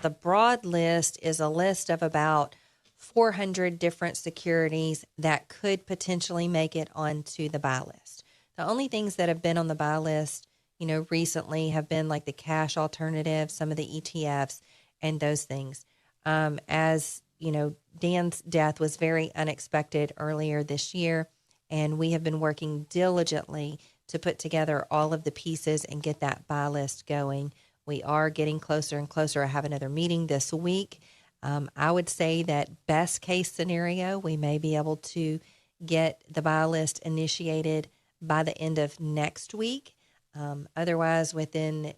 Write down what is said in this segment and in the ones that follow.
the broad list is a list of about 400 different securities that could potentially make it onto the buy list. The only things that have been on the buy list, recently have been like the cash alternatives, some of the ETFs, and those things. As Dan's death was very unexpected earlier this year, and we have been working diligently to put together all of the pieces and get that buy list going. We are getting closer and closer. I have another meeting this week. I would say that best case scenario, we may be able to get the buy list initiated by the end of next week. Otherwise, within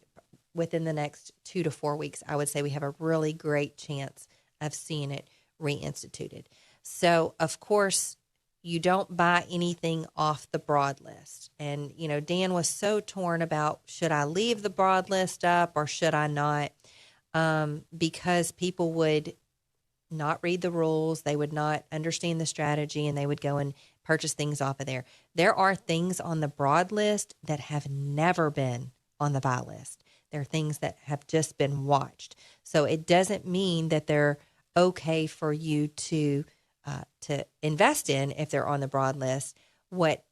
the next 2 to 4 weeks, I would say we have a really great chance of seeing it reinstituted. So, of course, you don't buy anything off the broad list. And, Dan was so torn about, should I leave the broad list up or should I not? Because people would not read the rules, they would not understand the strategy, and they would go and purchase things off of there. There are things on the broad list that have never been on the buy list. There are things that have just been watched. So it doesn't mean that they're okay for you to invest in if they're on the broad list. What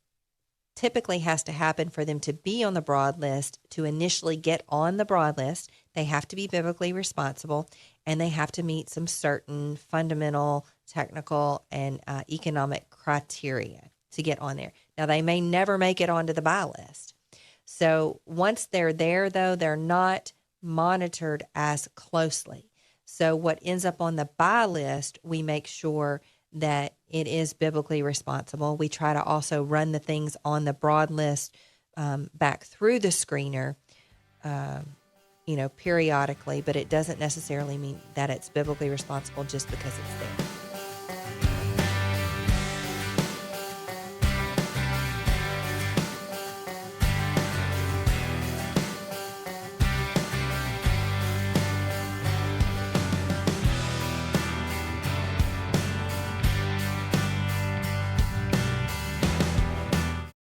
typically has to happen for them to be on the broad list, to initially get on the broad list, they have to be biblically responsible, and they have to meet some certain fundamental, technical, and economic criteria to get on there. Now, they may never make it onto the buy list. So once they're there, though, they're not monitored as closely. So what ends up on the buy list, we make sure that it is biblically responsible. We try to also run the things on the broad list back through the screener, periodically, but it doesn't necessarily mean that it's biblically responsible just because it's there.